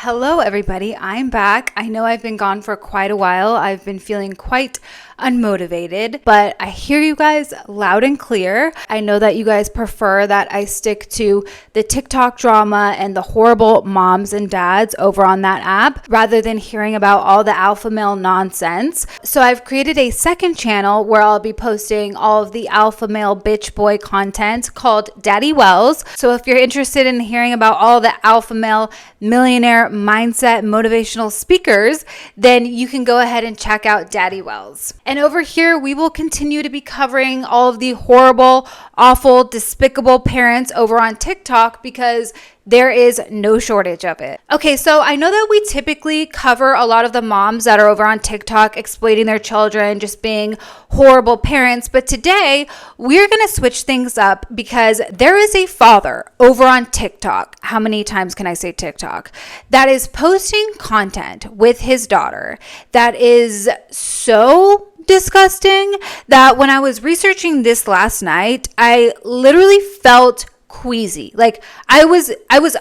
Hello, everybody. I'm back. I know I've been gone for quite a while. I've been feeling quite unmotivated, but I hear you guys loud and clear. I know that you guys prefer that I stick to the TikTok drama and the horrible moms and dads over on that app rather than hearing about all the alpha male nonsense. So I've created a second channel where I'll be posting all of the alpha male bitch boy content called Daddy Wells. So if you're interested in hearing about all the alpha male millionaire mindset motivational speakers, then you can go ahead and check out Daddy Wells. And over here, we will continue to be covering all of the horrible, awful, despicable parents over on TikTok because there is no shortage of it. Okay, so I know that we typically cover a lot of the moms that are over on TikTok exploiting their children, just being horrible parents. But today, we're going to switch things up because there is a father over on TikTok. How many times can I say TikTok? That is posting content with his daughter that is so disgusting that when I was researching this last night, I literally felt queasy. Like I was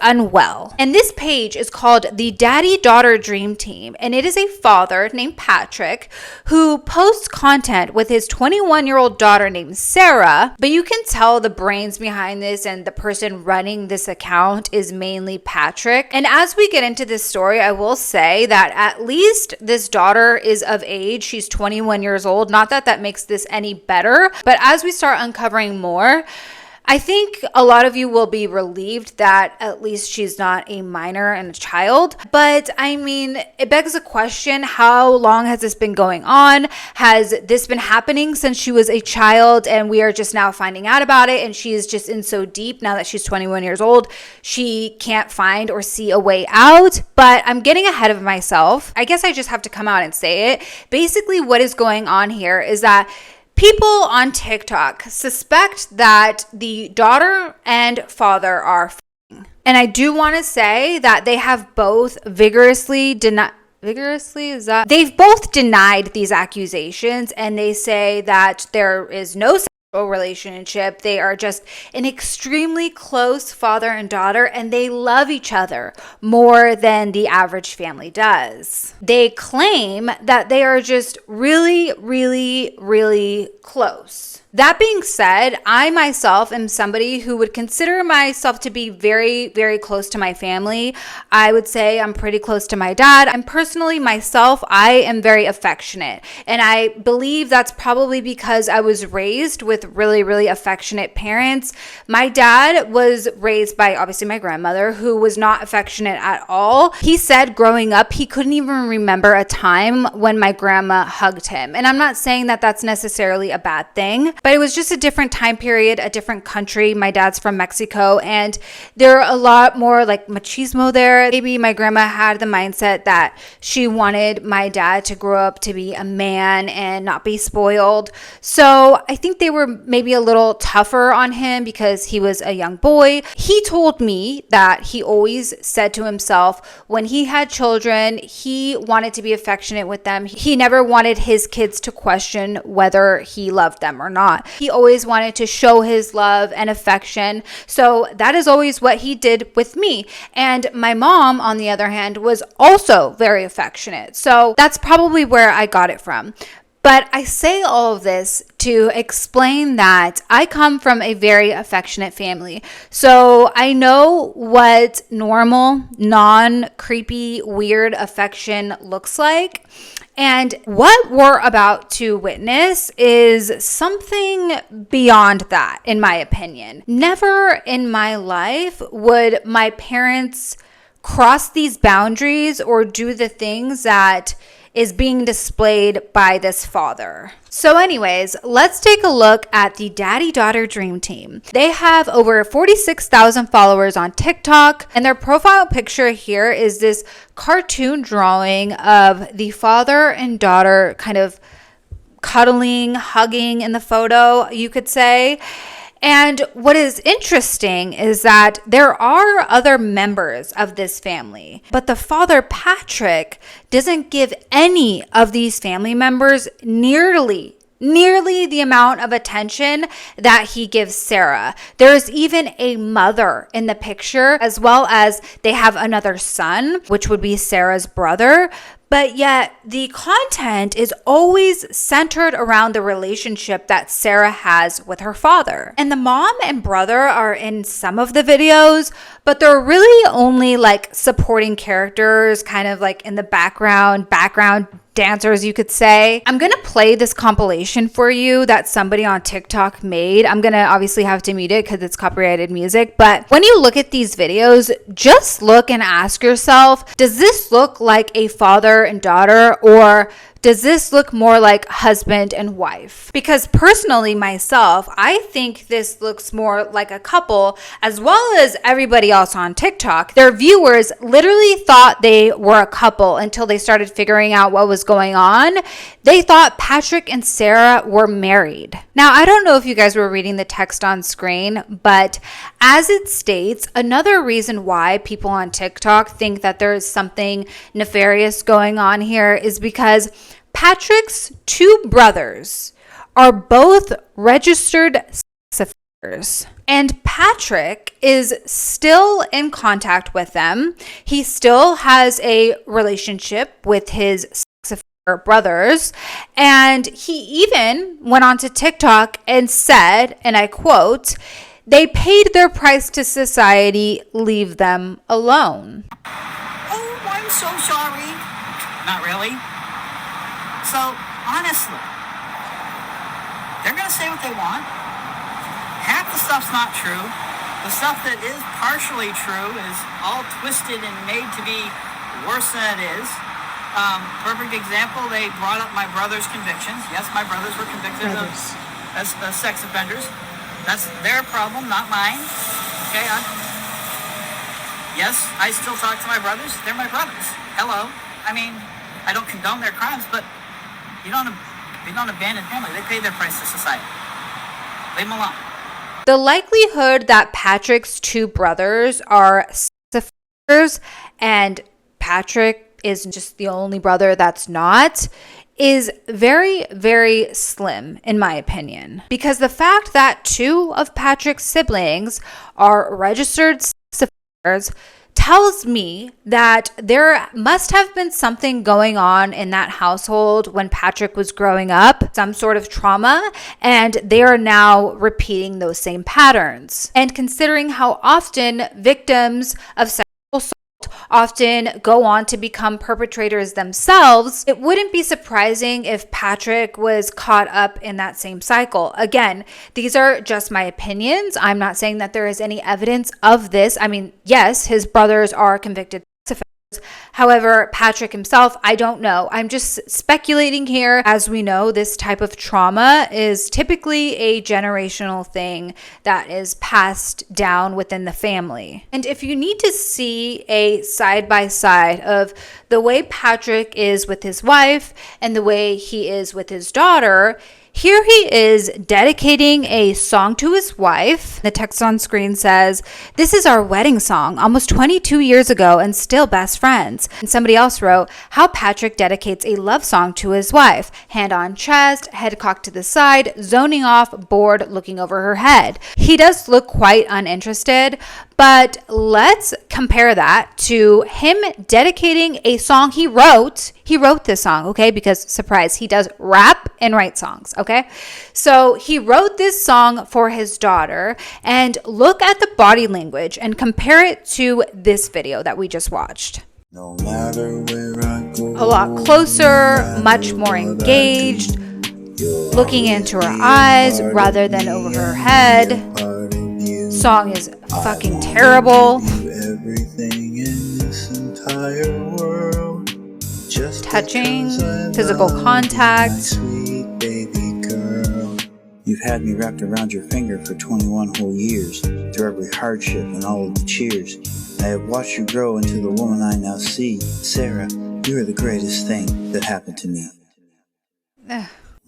unwell. And this page is called the Daddy-Daughter-Dream-Team. And it is a father named Patrick who posts content with his 21-year-old daughter named Sarah. But you can tell the brains behind this and the person running this account is mainly Patrick. And as we get into this story, I will say that at least this daughter is of age. She's 21 years old. Not that that makes this any better. But as we start uncovering more, I think a lot of you will be relieved that at least she's not a minor and a child. But I mean, it begs a question, how long has this been going on? Has this been happening since she was a child and we are just now finding out about it and she is just in so deep now that she's 21 years old, she can't find or see a way out? But I'm getting ahead of myself. I guess I just have to come out and say it. Basically, what is going on here is that people on TikTok suspect that the daughter and father are f***ing. And I do want to say that they have both they've both denied these accusations, and they say that there is no sexual relationship. They are just an extremely close father and daughter, and they love each other more than the average family does. They claim that they are just really, really, really close. That being said, I myself am somebody who would consider myself to be very, very close to my family. I would say I'm pretty close to my dad. I'm personally myself, I am very affectionate. And I believe that's probably because I was raised with really, really affectionate parents. My dad was raised by obviously my grandmother, who was not affectionate at all. He said growing up, he couldn't even remember a time when my grandma hugged him. And I'm not saying that that's necessarily a bad thing, but it was just a different time period, a different country. My dad's from Mexico, and there are a lot more like machismo there. Maybe my grandma had the mindset that she wanted my dad to grow up to be a man and not be spoiled. So I think they were maybe a little tougher on him because he was a young boy. He told me that he always said to himself when he had children, he wanted to be affectionate with them. He never wanted his kids to question whether he loved them or not. He always wanted to show his love and affection. So that is always what he did with me. And my mom, on the other hand, was also very affectionate. So that's probably where I got it from. But I say all of this to explain that I come from a very affectionate family. So I know what normal, non-creepy, weird affection looks like. And what we're about to witness is something beyond that, in my opinion. Never in my life would my parents cross these boundaries or do the things that is being displayed by this father. So anyways, let's take a look at the Daddy-Daughter Dream Team. They have over 46,000 followers on TikTok, and their profile picture here is this cartoon drawing of the father and daughter kind of cuddling, hugging in the photo, you could say. And what is interesting is that there are other members of this family, but the father, Patrick, doesn't give any of these family members nearly nearly the amount of attention that he gives Sarah. There's even a mother in the picture, as well as they have another son, which would be Sarah's brother. But yet the content is always centered around the relationship that Sarah has with her father. And the mom and brother are in some of the videos, but they're really only like supporting characters, kind of like in the background dancers, you could say. I'm gonna play this compilation for you that somebody on TikTok made. I'm gonna obviously have to mute it because it's copyrighted music, but when you look at these videos, just look and ask yourself, does this look like a father and daughter, or does this look more like husband and wife? Because personally, myself, I think this looks more like a couple, as well as everybody else on TikTok. Their viewers literally thought they were a couple until they started figuring out what was going on. They thought Patrick and Sarah were married. Now, I don't know if you guys were reading the text on screen, but as it states, another reason why people on TikTok think that there is something nefarious going on here is because Patrick's two brothers are both registered sex offenders, and Patrick is still in contact with them. He still has a relationship with his sex offender brothers, and he even went onto TikTok and said, and I quote, "They paid their price to society, leave them alone." Oh, I'm so sorry. Not really. So, honestly, they're going to say what they want. Half the stuff's not true. The stuff that is partially true is all twisted and made to be worse than it is. Perfect example, they brought up my brother's convictions. Yes, my brothers were convicted as sex offenders. That's their problem, not mine. Okay, yes, I still talk to my brothers. They're my brothers. Hello. I mean, I don't condone their crimes, but you don't abandon family. They pay their price to society. Leave them alone. The likelihood that Patrick's two brothers are sex offenders and Patrick is just the only brother that's not is very, very slim, in my opinion. Because the fact that two of Patrick's siblings are registered sex offenders tells me that there must have been something going on in that household when Patrick was growing up, some sort of trauma, and they are now repeating those same patterns. And considering how often victims of sexual assault often go on to become perpetrators themselves, it wouldn't be surprising if Patrick was caught up in that same cycle. Again, these are just my opinions. I'm not saying that there is any evidence of this. I mean, yes, his brothers are convicted sex offenders. However, Patrick himself, I don't know. I'm just speculating here. As we know, this type of trauma is typically a generational thing that is passed down within the family. And if you need to see a side-by-side of the way Patrick is with his wife and the way he is with his daughter, here he is dedicating a song to his wife. The text on screen says, "This is our wedding song, almost 22 years ago and still best friends." And somebody else wrote, "How Patrick dedicates a love song to his wife. Hand on chest, head cocked to the side, zoning off, bored, looking over her head." He does look quite uninterested, but let's compare that to him dedicating a song he wrote. He wrote this song, okay? Because, surprise, he does rap and write songs, okay? So he wrote this song for his daughter, and look at the body language and compare it to this video that we just watched. No matter where I go, a lot closer, much more engaged, looking into her eyes rather than over her head. Song is fucking terrible. Everything in this entire world, just touching, physical contact. Sweet baby girl. You've had me wrapped around your finger for 21 whole years, through every hardship and all of the cheers. I have watched you grow into the woman I now see. Sarah, you are the greatest thing that happened to me.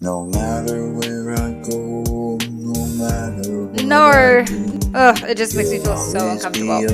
No matter where I go, no matter what No, it just makes me feel so uncomfortable.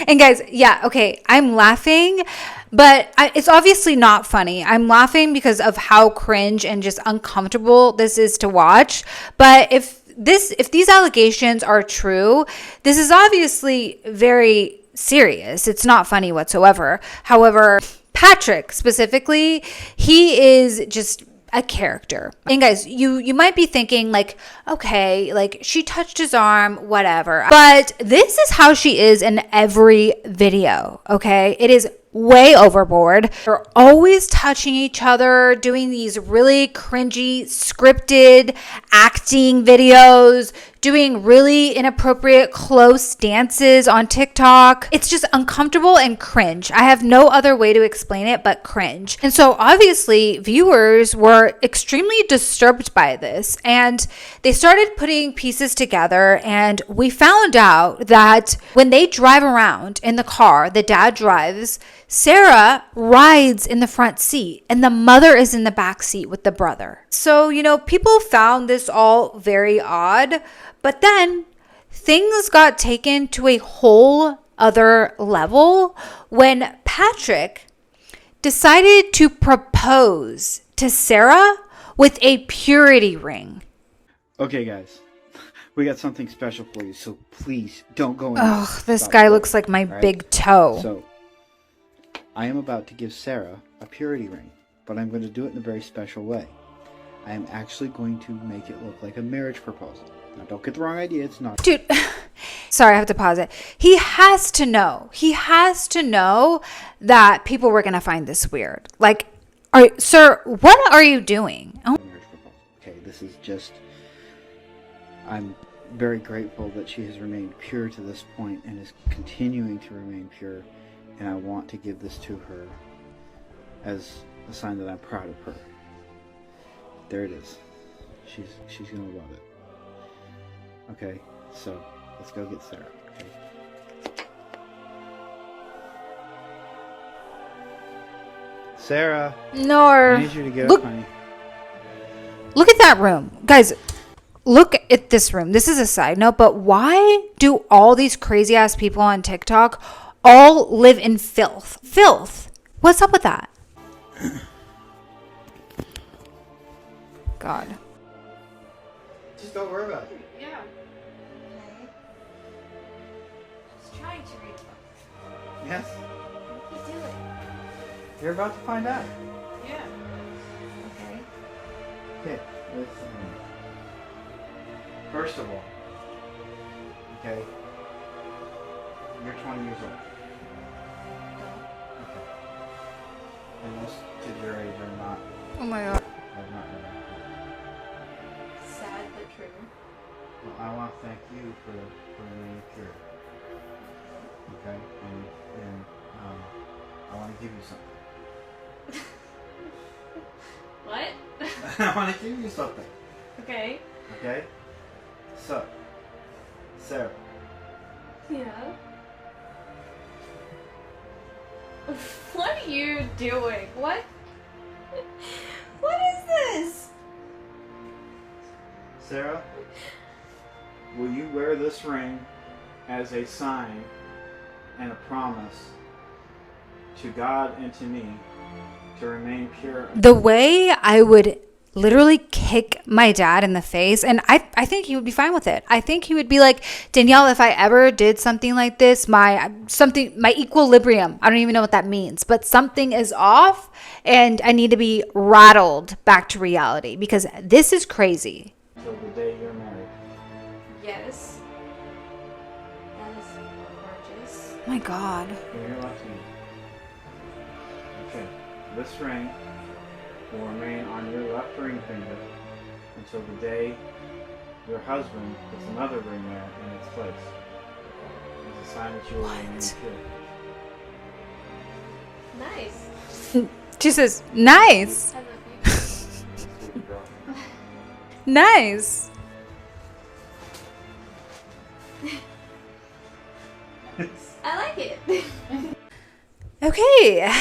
And guys, yeah, okay, I'm laughing, but it's obviously not funny. I'm laughing because of how cringe and just uncomfortable this is to watch. But if these allegations are true, this is obviously very serious. It's not funny whatsoever. However, Patrick specifically, he is just a character. And guys, you might be thinking like, okay, like she touched his arm, whatever. But this is how she is in every video, okay? It is way overboard. They're always touching each other, doing these really cringy, scripted acting videos, doing really inappropriate close dances on TikTok. It's just uncomfortable and cringe. I have no other way to explain it but cringe. And so obviously viewers were extremely disturbed by this, and they started putting pieces together, and we found out that when they drive around in the car, the dad drives, Sarah rides in the front seat and the mother is in the back seat with the brother. So, people found this all very odd, but then things got taken to a whole other level when Patrick decided to propose to Sarah with a purity ring. Okay, guys. We got something special for you, so please don't go in. Oh, this guy looks like my big toe. So, I am about to give Sarah a purity ring, but I'm going to do it in a very special way. I am actually going to make it look like a marriage proposal. Now, don't get the wrong idea. It's not. Dude, sorry, I have to pause it. He has to know. He has to know that people were going to find this weird. Like, sir, what are you doing? Oh. Marriage proposal. Okay, this is just... I'm very grateful that she has remained pure to this point and is continuing to remain pure. And I want to give this to her as a sign that I'm proud of her. There it is. She's gonna love it. Okay, so let's go get Sarah. Okay. Sarah. No. I need you to get up, honey. Look at that room. Guys, look at this room. This is a side note, but why do all these crazy ass people on TikTok all live in filth? Filth. What's up with that? God. Just don't worry about it. Yeah. Okay. Just trying to read books. Yes? You do it. You're about to find out. Yeah. Okay. Okay, listen. First of all, okay, you're 20 years old. Okay. And most kids your age are not. Oh my God. Are not married. Sad but true. Well, I want to thank you for remaining pure. Okay, and I want to give you something. What? I want to give you something. Okay. Okay. So, Sarah. Yeah. What are you doing? What? What is this? Sarah, will you wear this ring as a sign and a promise to God and to me to remain pure? The way I would literally kick my dad in the face, and I think he would be fine with it. I think he would be like, Danielle, if I ever did something like this, my equilibrium, I don't even know what that means, but something is off and I need to be rattled back to reality because this is crazy. Until the day you're married. Yes. That is gorgeous. My God. Give me your left hand. Okay. This ring will remain on your left ring finger until the day your husband puts another ring there in its place. As a sign that you will remain pure. Nice. She says, nice. I love you. Nice. I like it. Okay.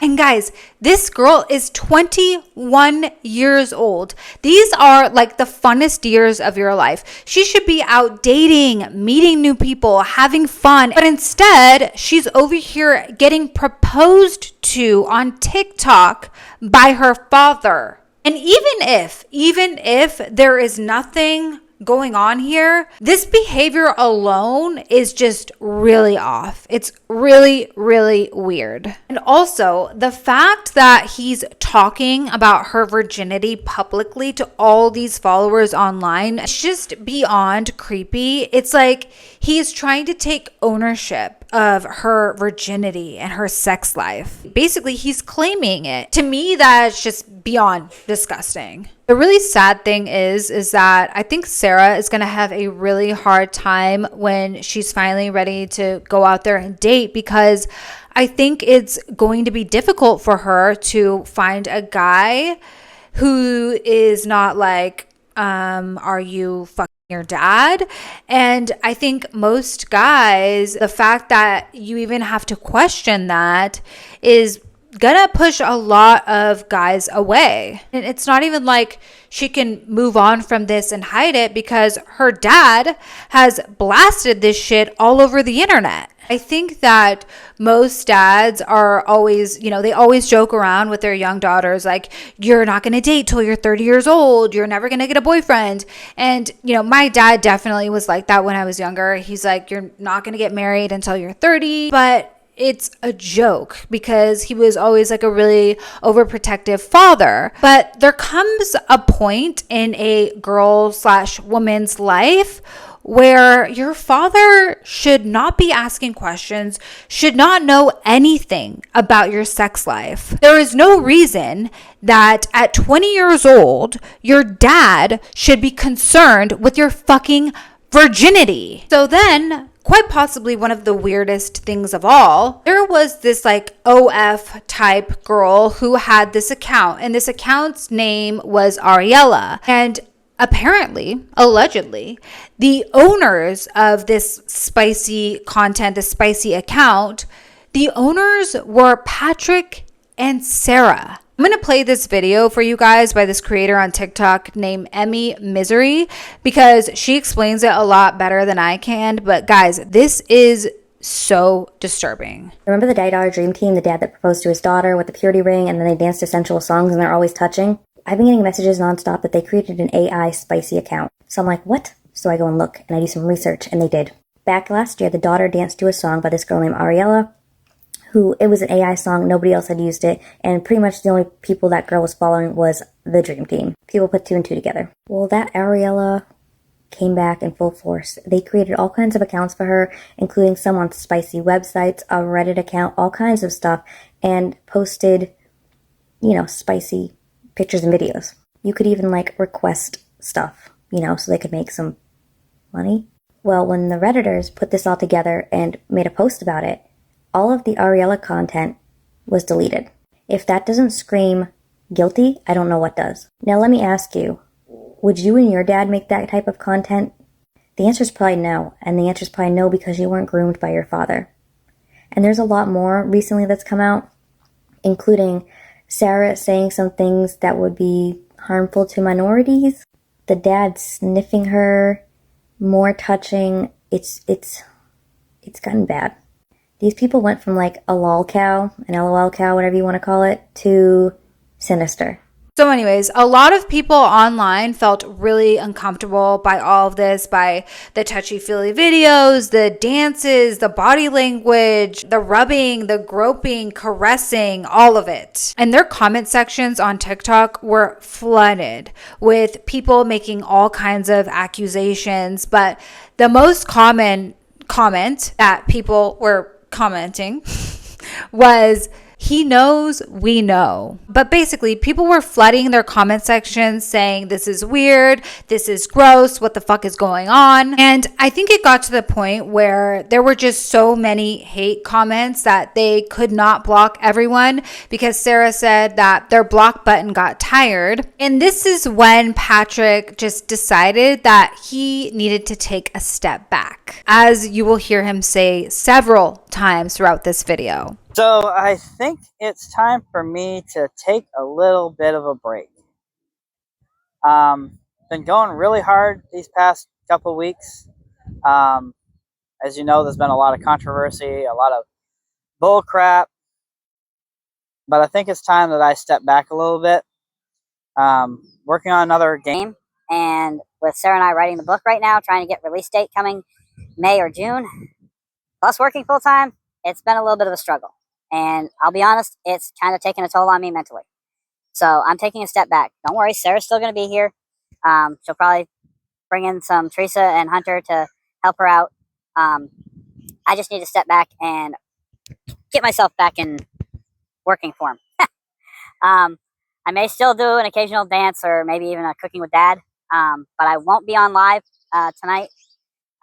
And guys, this girl is 21 years old. These are like the funnest years of your life. She should be out dating, meeting new people, having fun. But instead, she's over here getting proposed to on TikTok by her father. And even if there is nothing going on here, this behavior alone is just really off. It's really, really weird. And also, the fact that he's talking about her virginity publicly to all these followers online, it's just beyond creepy. It's like he's trying to take ownership of her virginity and her sex life. Basically, he's claiming it. To me, that's just beyond disgusting. The really sad thing is that I think Sarah is going to have a really hard time when she's finally ready to go out there and date, because I think it's going to be difficult for her to find a guy who is not like, are you fucking your dad? And I think most guys, the fact that you even have to question that is gonna push a lot of guys away. And it's not even like she can move on from this and hide it, because her dad has blasted this shit all over the internet. I think that most dads are always, they always joke around with their young daughters, like, you're not going to date till you're 30 years old. You're never going to get a boyfriend. And, my dad definitely was like that when I was younger. He's like, you're not going to get married until you're 30. But it's a joke, because he was always like a really overprotective father. But there comes a point in a girl/woman's life where your father should not be asking questions, should not know anything about your sex life. There is no reason that at 20 years old, your dad should be concerned with your fucking virginity. So then, quite possibly one of the weirdest things of all, there was this like OF type girl who had this account, and this account's name was Ariella. And apparently, allegedly, the owners of this spicy content, this spicy account, the owners were Patrick and Sarah. I'm going to play this video for you guys by this creator on TikTok named Emmy Misery, because she explains it a lot better than I can. But guys, this is so disturbing. Remember the Daddy Daughter Dream Team, the dad that proposed to his daughter with the purity ring, and then they danced to sensual songs and they're always touching? I've been getting messages nonstop that they created an AI spicy account. So I'm like, what? So I go and look, and I do some research, and they did. Back last year, the daughter danced to a song by this girl named Ariella, who, it was an AI song, nobody else had used it, and pretty much the only people that girl was following was the Dream Team. People put two and two together. Well, that Ariella came back in full force. They created all kinds of accounts for her, including some on spicy websites, a Reddit account, all kinds of stuff, and posted, spicy pictures and videos. You could even request stuff, so they could make some money. Well, when the Redditors put this all together and made a post about it, all of the Ariella content was deleted. If that doesn't scream guilty, I don't know what does. Now let me ask you, would you and your dad make that type of content? The answer is probably no, and the answer is probably no because you weren't groomed by your father. And there's a lot more recently that's come out, including Sarah saying some things that would be harmful to minorities, the dad sniffing her, more touching. It's gotten bad. These people went from a lol cow, an LOL cow, whatever you want to call it, to sinister. So anyways, a lot of people online felt really uncomfortable by all of this, by the touchy-feely videos, the dances, the body language, the rubbing, the groping, caressing, all of it. And their comment sections on TikTok were flooded with people making all kinds of accusations. But the most common comment that people were commenting was, "He knows, we know." But basically, people were flooding their comment sections saying, this is weird, this is gross, what the fuck is going on? And I think it got to the point where there were just so many hate comments that they could not block everyone, because Sarah said that their block button got tired. And this is when Patrick just decided that he needed to take a step back, as you will hear him say several times throughout this video. So I think it's time for me to take a little bit of a break. Been going really hard these past couple weeks. Um, as you know, there's been a lot of controversy, a lot of bull crap, but I think it's time that I step back a little bit. Working on another game, and with Sarah and I writing the book right now, trying to get release date coming May or June, plus working full time, it's been a little bit of a struggle. And I'll be honest, it's kind of taken a toll on me mentally. So I'm taking a step back. Don't worry, Sarah's still going to be here. She'll probably bring in some Teresa and Hunter to help her out. I just need to step back and get myself back in working form. I may still do an occasional dance or maybe even a cooking with dad, but I won't be on live tonight.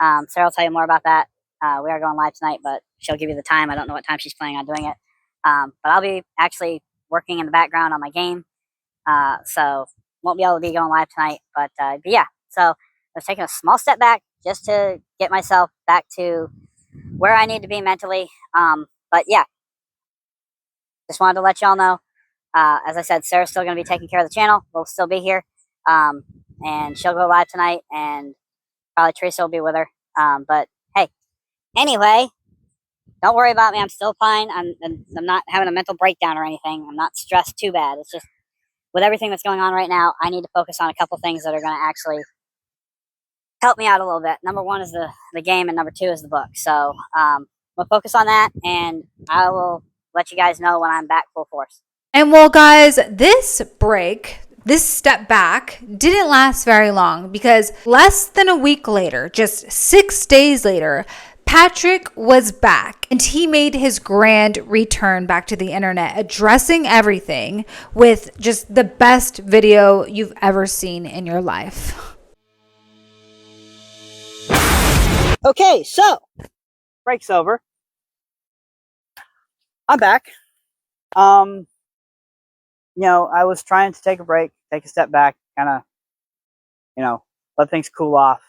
Sarah will tell you more about that. We are going live tonight, but she'll give you the time. I don't know what time she's planning on doing it. But I'll be actually working in the background on my game. So won't be able to be going live tonight. But yeah, so I was taking a small step back just to get myself back to where I need to be mentally. But yeah, just wanted to let y'all know. As I said, Sarah's still going to be taking care of the channel. We'll still be here. And she'll go live tonight, and probably Teresa will be with her. But hey, anyway, don't worry about me. I'm still fine. I'm not having a mental breakdown or anything. I'm not stressed too bad. It's just with everything that's going on right now, I need to focus on a couple things that are going to actually help me out a little bit. Number one is the game, and number two is the book. So we'll focus on that, and I will let you guys know when I'm back full force. And well, guys, this break, this step back didn't last very long because less than a week later, just 6 days later, Patrick was back and he made his grand return back to the internet, addressing everything with just the best video you've ever seen in your life. Okay, so break's over. I'm back. I was trying to take a break, take a step back, kind of, let things cool off.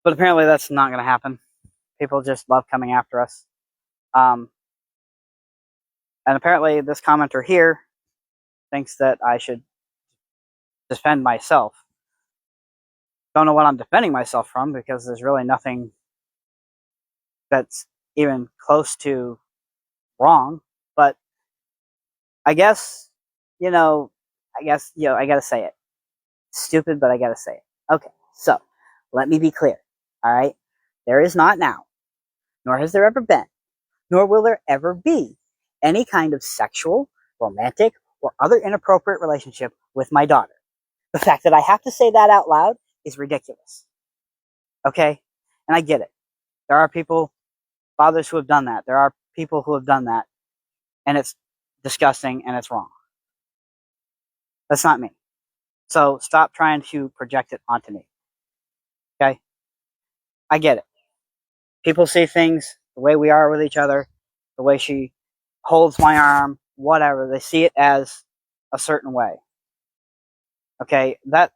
But apparently that's not going to happen. People just love coming after us. And apparently this commenter here thinks that I should defend myself. Don't know what I'm defending myself from, because there's really nothing that's even close to wrong. But I guess, I gotta say it. Stupid, but I gotta say it. Okay, so let me be clear. All right, there is not now, nor has there ever been, nor will there ever be any kind of sexual, romantic, or other inappropriate relationship with my daughter. The fact that I have to say that out loud is ridiculous. Okay, and I get it. There are people, fathers, who have done that. There are people who have done that, and it's disgusting and it's wrong. That's not me. So stop trying to project it onto me. Okay? I get it. People see things the way we are with each other, the way she holds my arm, whatever. They see it as a certain way. Okay? That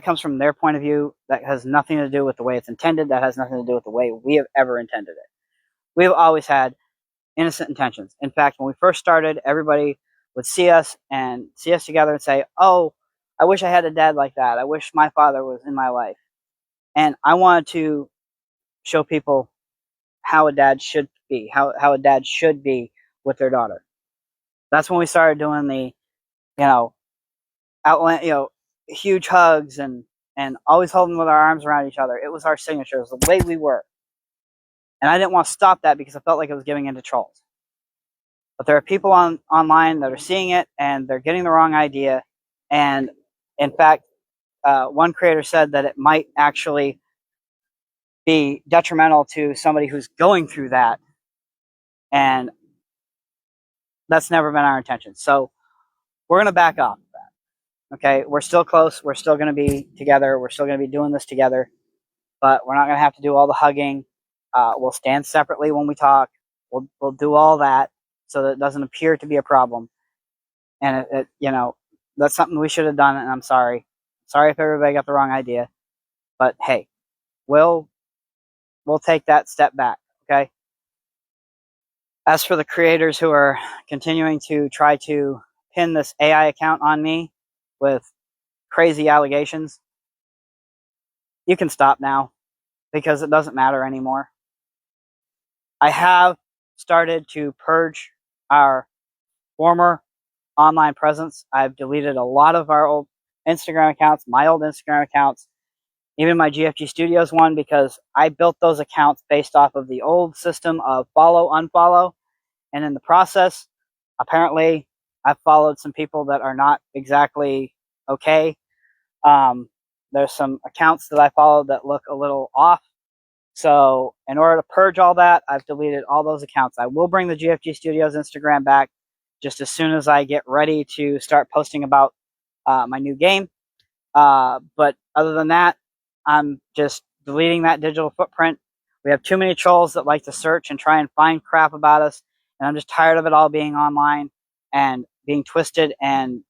comes from their point of view. That has nothing to do with the way it's intended. That has nothing to do with the way we have ever intended it. We have always had innocent intentions. In fact, when we first started, everybody would see us together and say, "Oh, I wish I had a dad like that. I wish my father was in my life." And I wanted to show people how a dad should be, how a dad should be with their daughter. That's when we started doing the, huge hugs and always holding with our arms around each other. It was our signature. It was the way we were. And I didn't want to stop that because I felt like it was giving in to trolls. But there are people online that are seeing it, and they're getting the wrong idea. And in fact, one creator said that it might actually be detrimental to somebody who's going through that. And that's never been our intention. So we're going to back off of that. Okay, we're still close. We're still going to be together. We're still going to be doing this together. But we're not going to have to do all the hugging. We'll stand separately when we talk. We'll do all that so that it doesn't appear to be a problem. And that's something we should have done. And I'm sorry. Sorry if everybody got the wrong idea. But hey, we'll take that step back. Okay. As for the creators who are continuing to try to pin this AI account on me with crazy allegations, you can stop now because it doesn't matter anymore. I have started to purge our former online presence. I've deleted a lot of our old Instagram accounts, my old Instagram accounts, even my GFG Studios one, because I built those accounts based off of the old system of follow, unfollow. And in the process, apparently, I've followed some people that are not exactly okay. There's some accounts that I followed that look a little off. So in order to purge all that, I've deleted all those accounts. I will bring the GFG Studios Instagram back just as soon as I get ready to start posting about my new game. But other than that, I'm just deleting that digital footprint. We have too many trolls that like to search and try and find crap about us. And I'm just tired of it all being online and being twisted. And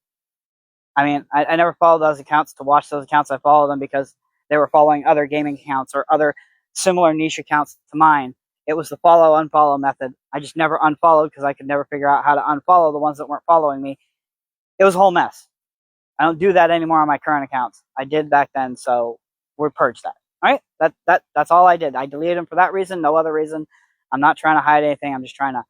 I mean, I never followed those accounts to watch those accounts. I followed them because they were following other gaming accounts or other similar niche accounts to mine. It was the follow unfollow method. I just never unfollowed because I could never figure out how to unfollow the ones that weren't following me. It was a whole mess. I don't do that anymore on my current accounts. I did back then, so we're purged that. All right, that's all I did. I deleted them for that reason, no other reason. I'm not trying to hide anything. I'm just trying to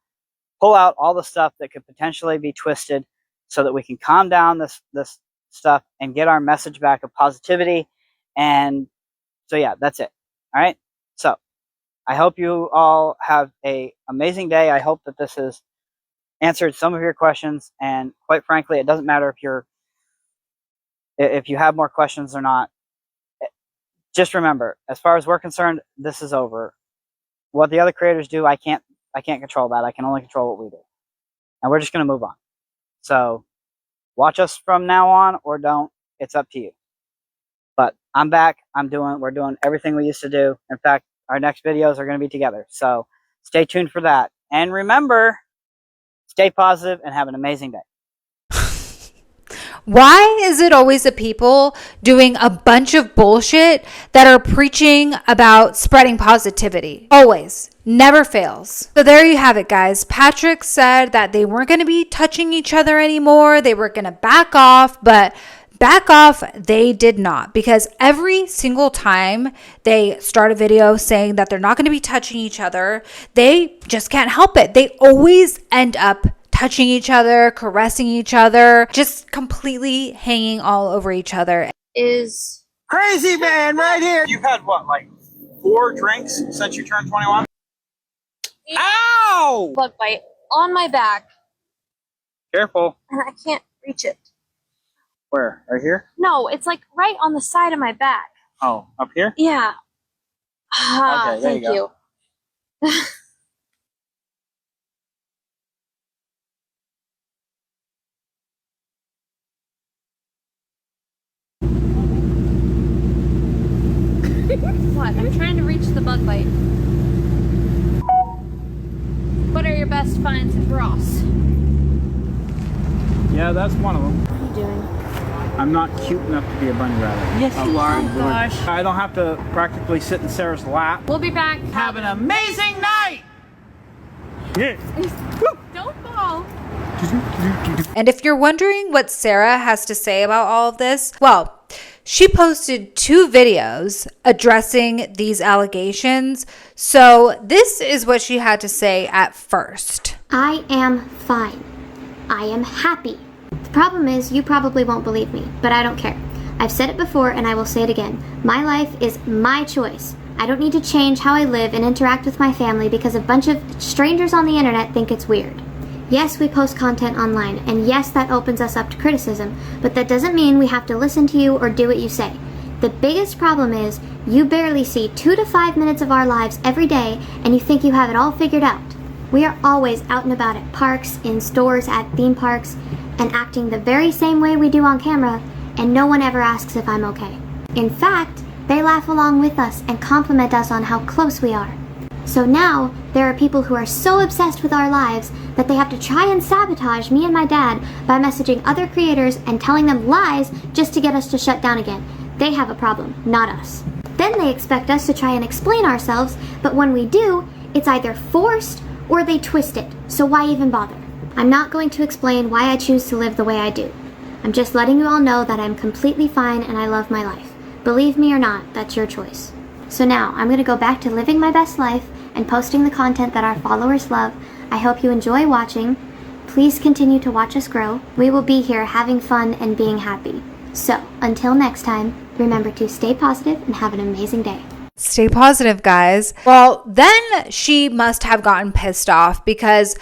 pull out all the stuff that could potentially be twisted, so that we can calm down this stuff and get our message back of positivity. And so yeah, that's it. All right. So I hope you all have an amazing day. I hope that this has answered some of your questions. And quite frankly, it doesn't matter if you have more questions or not. Just remember, as far as we're concerned, this is over. What the other creators do, I can't control that. I can only control what we do. And we're just going to move on. So watch us from now on or don't. It's up to you. But I'm back. We're doing everything we used to do. In fact, our next videos are going to be together. So stay tuned for that. And remember, stay positive and have an amazing day. Why is it always the people doing a bunch of bullshit that are preaching about spreading positivity? Always. Never fails. So there you have it, guys. Patrick said that they weren't going to be touching each other anymore. They were going to back off, but back off they did not, because every single time they start a video saying that they're not going to be touching each other, they just can't help it. They always end up touching each other, caressing each other, just completely hanging all over each other. Is Crazy man right here. You've had what, like 4 drinks since you turned 21? Ow! bug bite on my back, Careful. and I can't reach it. Where? Right here? No, it's like right on the side of my back. Oh, up here? Yeah. Ah, Okay, there thank you go. you. What? I'm trying to reach the bug bite. What are your best finds at Ross? Yeah, that's one of them. What are you doing? I'm not cute enough to be a bunny rabbit. Yes, you are. Oh, gosh. I don't have to practically sit in Sarah's lap. We'll be back. Have an amazing night! Yeah. Don't fall. And if you're wondering what Sarah has to say about all of this, well, she posted 2 videos addressing these allegations. So this is what she had to say at first. I am fine. I am happy. The problem is, you probably won't believe me, but I don't care. I've said it before and I will say it again. My life is my choice. I don't need to change how I live and interact with my family because a bunch of strangers on the internet think it's weird. Yes, we post content online, and yes, that opens us up to criticism, but that doesn't mean we have to listen to you or do what you say. The biggest problem is, you barely see 2 to 5 minutes of our lives every day, and you think you have it all figured out. We are always out and about at parks, in stores, at theme parks, and acting the very same way we do on camera, and no one ever asks if I'm okay. In fact, they laugh along with us and compliment us on how close we are. So now, there are people who are so obsessed with our lives that they have to try and sabotage me and my dad by messaging other creators and telling them lies just to get us to shut down again. They have a problem, not us. Then they expect us to try and explain ourselves, but when we do, it's either forced or they twist it, so why even bother? I'm not going to explain why I choose to live the way I do. I'm just letting you all know that I'm completely fine and I love my life. Believe me or not, that's your choice. So now, I'm going to go back to living my best life and posting the content that our followers love. I hope you enjoy watching. Please continue to watch us grow. We will be here having fun and being happy. So, until next time, remember to stay positive and have an amazing day. Stay positive, guys. Well, then she must have gotten pissed off because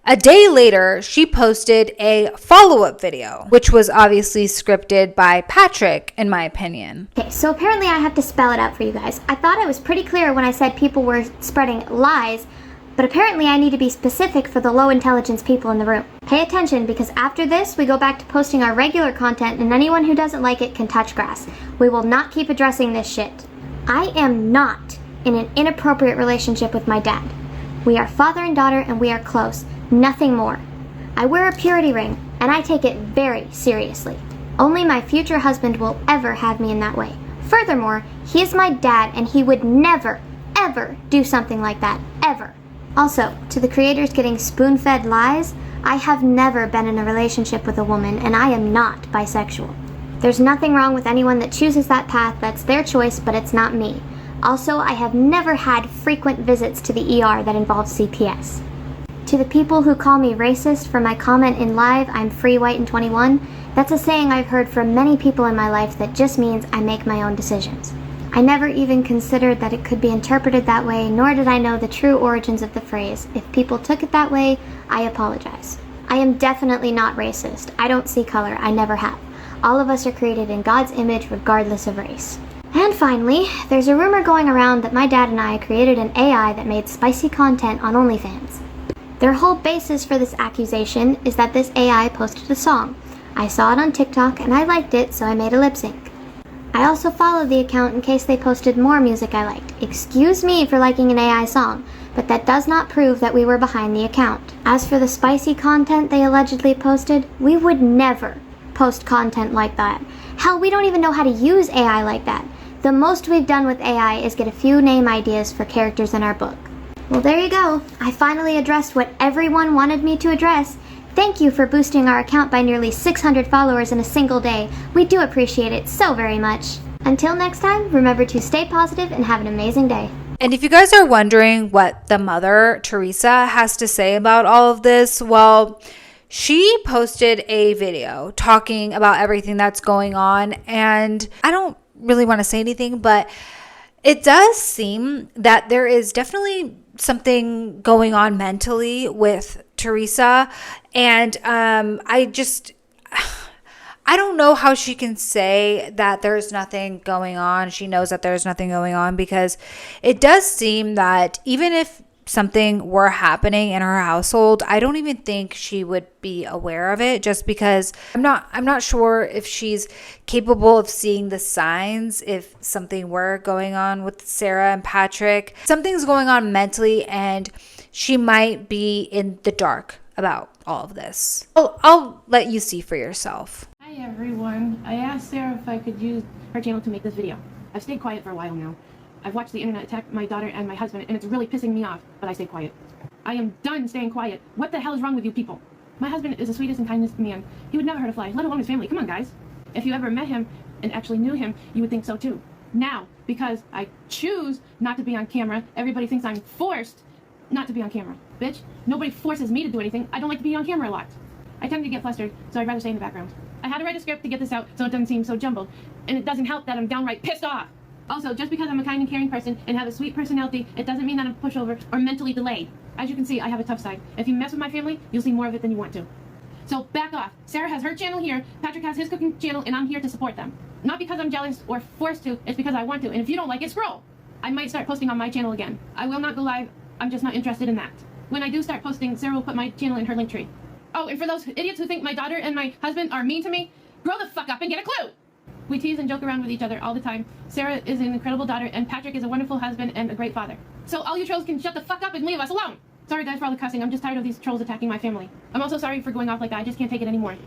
a day later, she posted a follow-up video, which was obviously scripted by Patrick, in my opinion. Okay, so apparently I have to spell it out for you guys. I thought I was pretty clear when I said people were spreading lies, but apparently I need to be specific for the low intelligence people in the room. Pay attention, because after this, we go back to posting our regular content, and anyone who doesn't like it can touch grass. We will not keep addressing this shit. I am not in an inappropriate relationship with my dad. We are father and daughter, and we are close. Nothing more. I wear a purity ring, and I take it very seriously. Only my future husband will ever have me in that way. Furthermore, he is my dad, and he would never, ever do something like that. Ever. Also, to the creators getting spoon-fed lies, I have never been in a relationship with a woman, and I am not bisexual. There's nothing wrong with anyone that chooses that path. That's their choice, but it's not me. Also, I have never had frequent visits to the ER that involve CPS. To the people who call me racist for my comment in live, I'm free, white, and 21, that's a saying I've heard from many people in my life that just means I make my own decisions. I never even considered that it could be interpreted that way, nor did I know the true origins of the phrase. If people took it that way, I apologize. I am definitely not racist. I don't see color. I never have. All of us are created in God's image regardless of race. And finally, there's a rumor going around that my dad and I created an AI that made spicy content on OnlyFans. Their whole basis for this accusation is that this AI posted a song. I saw it on TikTok and I liked it, so I made a lip sync. I also followed the account in case they posted more music I liked. Excuse me for liking an AI song, but that does not prove that we were behind the account. As for the spicy content they allegedly posted, we would never post content like that. Hell, we don't even know how to use AI like that. The most we've done with AI is get a few name ideas for characters in our book. Well, there you go. I finally addressed what everyone wanted me to address. Thank you for boosting our account by nearly 600 followers in a single day. We do appreciate it so very much. Until next time, remember to stay positive and have an amazing day. And if you guys are wondering what the mother, Teresa, has to say about all of this, well, she posted a video talking about everything that's going on. And I don't really want to say anything, but it does seem that there is definitely something going on mentally with Teresa. And I don't know how she can say that there's nothing going on. She knows that there's nothing going on, because it does seem that even if something were happening in her household, I don't even think she would be aware of it, just because I'm not sure if she's capable of seeing the signs. If something were going on with Sarah and Patrick, something's going on mentally, and she might be in the dark about all of this. I'll let you see for yourself. Hi everyone. I asked Sarah if I could use her channel to make this video. I've stayed quiet for a while now. I've watched the internet attack my daughter and my husband, and it's really pissing me off, but I stay quiet. I am done staying quiet. What the hell is wrong with you people? My husband is the sweetest and kindest man. He would never hurt a fly, let alone his family. Come on, guys. If you ever met him and actually knew him, you would think so too. Now, because I choose not to be on camera, everybody thinks I'm forced not to be on camera. Bitch, nobody forces me to do anything. I don't like to be on camera a lot. I tend to get flustered, so I'd rather stay in the background. I had to write a script to get this out so it doesn't seem so jumbled, and it doesn't help that I'm downright pissed off. Also, just because I'm a kind and caring person and have a sweet personality, it doesn't mean that I'm a pushover or mentally delayed. As you can see, I have a tough side. If you mess with my family, you'll see more of it than you want to. So back off. Sarah has her channel here, Patrick has his cooking channel, and I'm here to support them. Not because I'm jealous or forced to, it's because I want to. And if you don't like it, scroll. I might start posting on my channel again. I will not go live. I'm just not interested in that. When I do start posting, Sarah will put my channel in her link tree. Oh, and for those idiots who think my daughter and my husband are mean to me, grow the fuck up and get a clue. We tease and joke around with each other all the time. Sarah is an incredible daughter, and Patrick is a wonderful husband and a great father. So all you trolls can shut the fuck up and leave us alone. Sorry guys for all the cussing. I'm just tired of these trolls attacking my family. I'm also sorry for going off like that. I just can't take it anymore.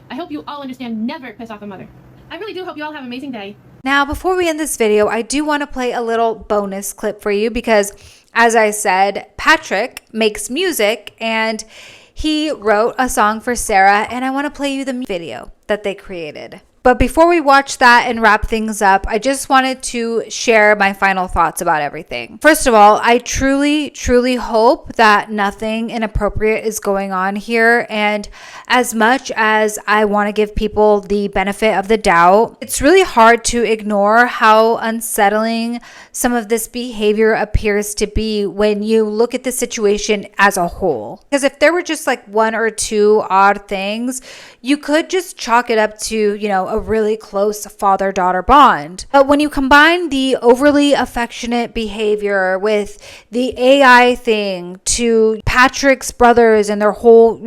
I hope you all understand, never piss off a mother. I really do hope you all have an amazing day. Now, before we end this video, I do want to play a little bonus clip for you, because As I said, Patrick makes music and he wrote a song for Sarah, and I want to play you the video that they created. But before we watch that and wrap things up, I just wanted to share my final thoughts about everything. First of all, I truly, truly hope that nothing inappropriate is going on here. And as much as I want to give people the benefit of the doubt, it's really hard to ignore how unsettling some of this behavior appears to be when you look at the situation as a whole. Because if there were just like one or two odd things, you could just chalk it up to, a really close father-daughter bond. But when you combine the overly affectionate behavior with the AI thing to Patrick's brothers and their whole,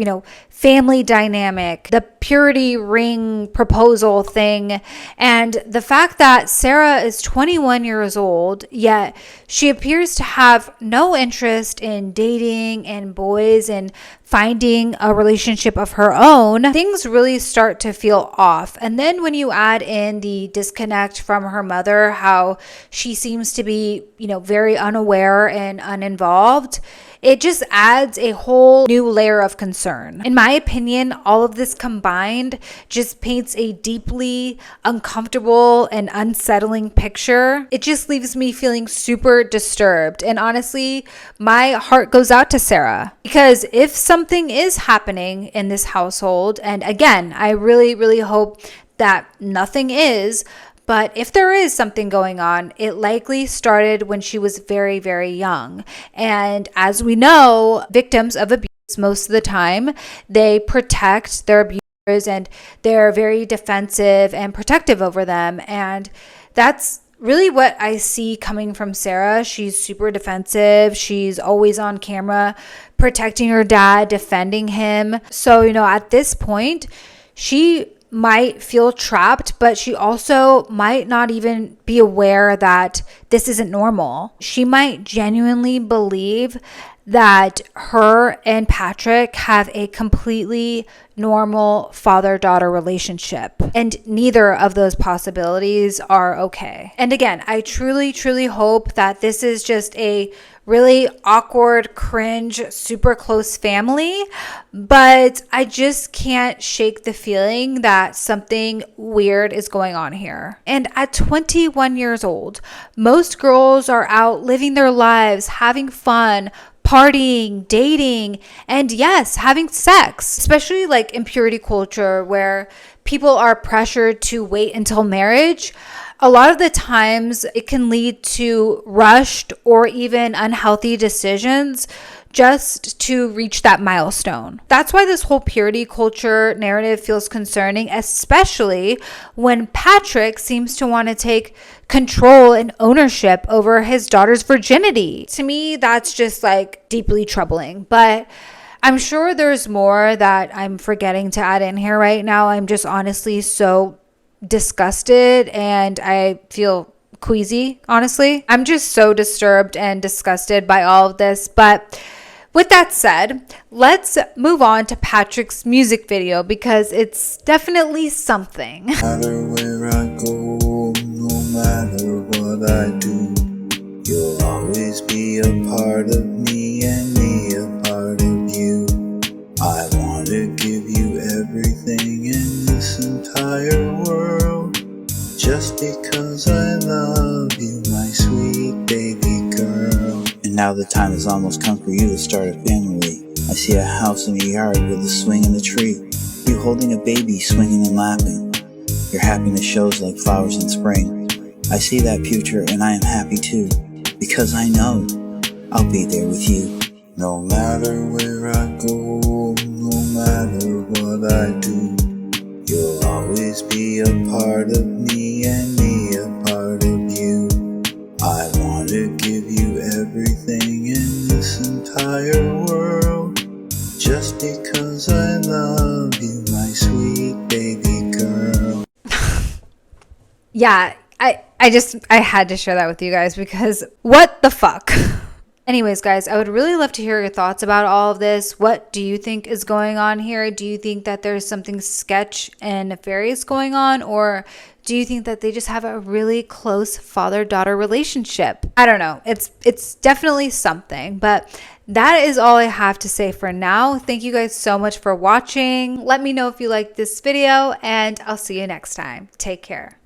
family dynamic, the purity ring proposal thing, and the fact that Sarah is 21 years old, yet she appears to have no interest in dating and boys and finding a relationship of her own, things really start to feel off. And then when you add in the disconnect from her mother, how she seems to be, very unaware and uninvolved, it just adds a whole new layer of concern. In my opinion, all of this combined just paints a deeply uncomfortable and unsettling picture. It just leaves me feeling super disturbed. And honestly, my heart goes out to Sarah, because if something is happening in this household, and again, I really, really hope that nothing is, but if there is something going on, it likely started when she was very, very young. And as we know, victims of abuse, most of the time, they protect their abusers and they're very defensive and protective over them. And that's really what I see coming from Sarah. She's super defensive. She's always on camera, protecting her dad, defending him. So, at this point, she might feel trapped, but she also might not even be aware that this isn't normal. She might genuinely believe that her and Patrick have a completely normal father-daughter relationship, and neither of those possibilities are okay. And again, I truly, truly hope that this is just a really awkward, cringe, super close family, but I just can't shake the feeling that something weird is going on here. And at 21 years old, most girls are out living their lives, having fun, partying, dating, and yes, having sex, especially like in purity culture where people are pressured to wait until marriage. A lot of the times it can lead to rushed or even unhealthy decisions just to reach that milestone. That's why this whole purity culture narrative feels concerning, especially when Patrick seems to want to take control and ownership over his daughter's virginity. To me, that's just like deeply troubling. But I'm sure there's more that I'm forgetting to add in here right now. I'm just honestly so disgusted and I feel queasy, honestly. I'm just so disturbed and disgusted by all of this. But with that said, let's move on to Patrick's music video because it's definitely something. No matter where I go, no matter what I do, you'll always be a part of me and me a part of you. I want to give you everything in this entire world, just because I love you, my sweet baby girl. And now the time has almost come for you to start a family. I see a house in your yard with a swing and a tree, you holding a baby, swinging and laughing. Your happiness shows like flowers in spring. I see that future and I am happy too, because I know I'll be there with you. No matter where I go, no matter what I do, you'll always be a part of me and me a part of you. I want to give you everything in this entire world, just because I love you, my sweet baby girl. Yeah, I had to share that with you guys because what the fuck? Anyways, guys, I would really love to hear your thoughts about all of this. What do you think is going on here? Do you think that there's something sketch and nefarious going on? Or do you think that they just have a really close father-daughter relationship? I don't know. It's definitely something, but that is all I have to say for now. Thank you guys so much for watching. Let me know if you liked this video, and I'll see you next time. Take care.